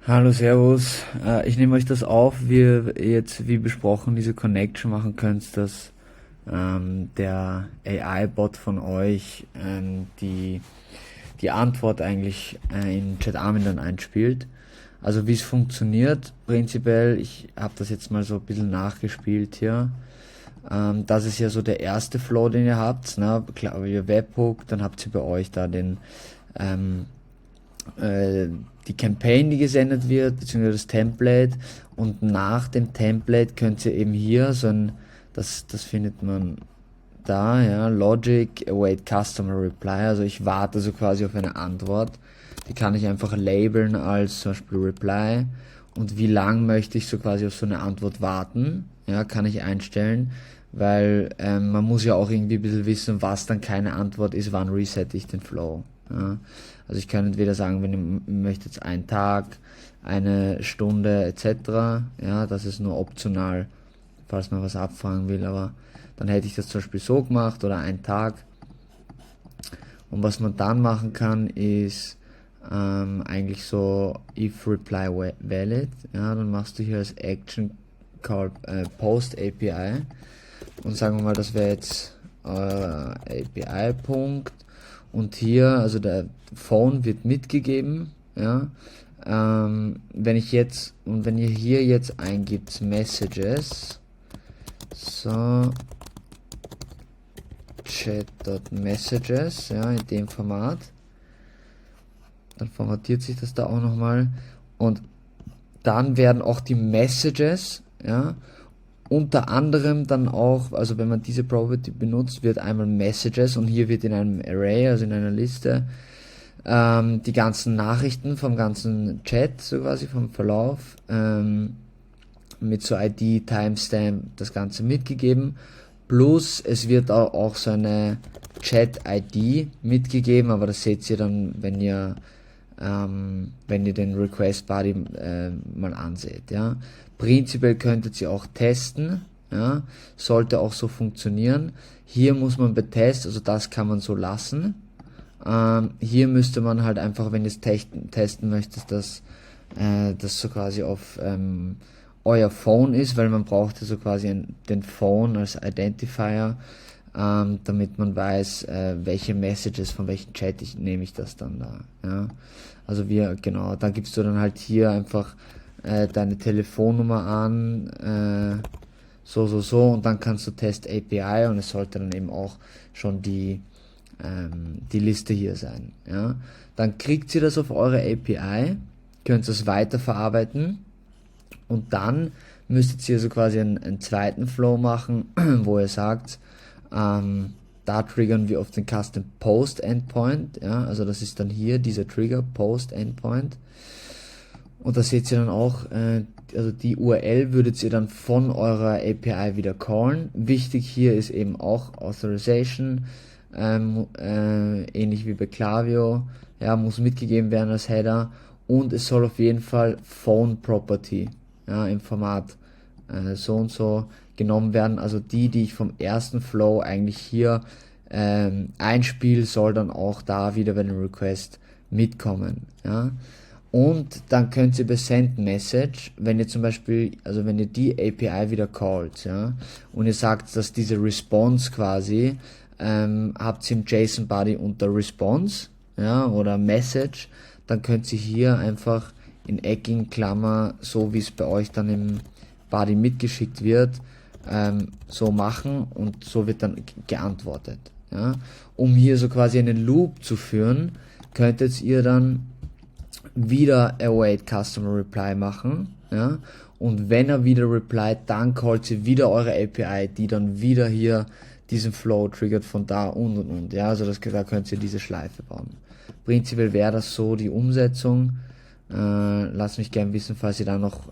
Hallo, Servus. Ich nehme euch das auf, wie ihr jetzt, wie besprochen, diese Connection machen könnt, dass der AI-Bot von euch die Antwort eigentlich in ChatArmin dann einspielt. Also wie es funktioniert, prinzipiell, ich habe das jetzt mal so ein bisschen nachgespielt hier. Das ist ja so der erste Flow, den ihr habt. Ne? Klar, ihr Webhook, dann habt ihr bei euch da ähm, äh, die Campaign, die gesendet wird, beziehungsweise das Template. Und nach dem Template könnt ihr eben hier das findet man da, ja, Logic await customer reply. Also ich warte so quasi auf eine Antwort. Die kann ich einfach labeln als zum Beispiel Reply. Und wie lang möchte ich so quasi auf so eine Antwort warten, ja, kann ich einstellen, weil man muss ja auch irgendwie ein bisschen wissen, was dann keine Antwort ist, wann resette ich den Flow. Ja. Also ich kann entweder sagen, wenn ihr möchtet jetzt einen Tag, eine Stunde etc. Ja, das ist nur optional, falls man was abfragen will, aber dann hätte ich das zum Beispiel so gemacht oder einen Tag. Und was man dann machen kann, ist eigentlich so if reply valid. Ja, dann machst du hier als Action called Post API und sagen wir mal, das wäre jetzt API Punkt und hier, also der Phone wird mitgegeben, ja. Wenn ihr hier jetzt eingibt Messages, so chat.messages, ja, in dem Format, dann formatiert sich das da auch nochmal und dann werden auch die Messages, ja, unter anderem dann auch, also wenn man diese Property benutzt, wird einmal Messages und hier wird in einem Array, also in einer Liste, die ganzen Nachrichten vom ganzen Chat, so quasi vom Verlauf, mit so ID, Timestamp, das Ganze mitgegeben. Plus es wird auch so eine Chat-ID mitgegeben, aber das seht ihr dann, wenn ihr den Request Body mal anseht. Ja. Prinzipiell könntet ihr auch testen, ja, sollte auch so funktionieren. Hier muss man betesten, also das kann man so lassen. Hier müsste man halt einfach, wenn ihr es testen möchtet, dass das so quasi auf euer Phone ist, weil man braucht ja so quasi den Phone als Identifier, damit man weiß, welche Messages von welchem Chat nehme ich das dann da. Ja? Also genau, da gibst du dann halt hier einfach deine Telefonnummer an, so und dann kannst du Test API und es sollte dann eben auch schon die Liste hier sein. Ja? Dann kriegt ihr das auf eure API, könnt es weiterverarbeiten und dann müsstet ihr so quasi einen zweiten Flow machen, wo ihr sagt, da triggern wir auf den Custom Post Endpoint, ja, also das ist dann hier dieser Trigger Post Endpoint und da seht ihr dann auch, also die URL würdet ihr dann von eurer API wieder callen. Wichtig hier ist eben auch Authorization, ähnlich wie bei Klaviyo, ja, muss mitgegeben werden als Header und es soll auf jeden Fall Phone Property, ja, im Format so und so genommen werden. Also die ich vom ersten Flow eigentlich hier einspiele, soll dann auch da wieder bei dem Request mitkommen. Ja. Und dann könnt ihr bei Send Message, wenn ihr zum Beispiel, also wenn ihr die API wieder callt, ja, und ihr sagt, dass diese Response quasi, habt ihr im JSON Body unter Response, ja, oder Message, dann könnt ihr hier einfach in Ecking Klammer, so wie es bei euch dann im Body mitgeschickt wird, so machen und so wird dann geantwortet. Ja. Um hier so quasi einen Loop zu führen, könntet ihr dann wieder await customer reply machen, ja, und wenn er wieder replied, dann callt ihr wieder eure API, die dann wieder hier diesen Flow triggert von da und, ja, also da könnt ihr diese Schleife bauen. Prinzipiell wäre das so die Umsetzung. Lasst mich gerne wissen, falls ihr da noch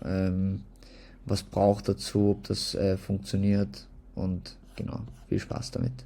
was braucht dazu, ob das funktioniert und genau, viel Spaß damit.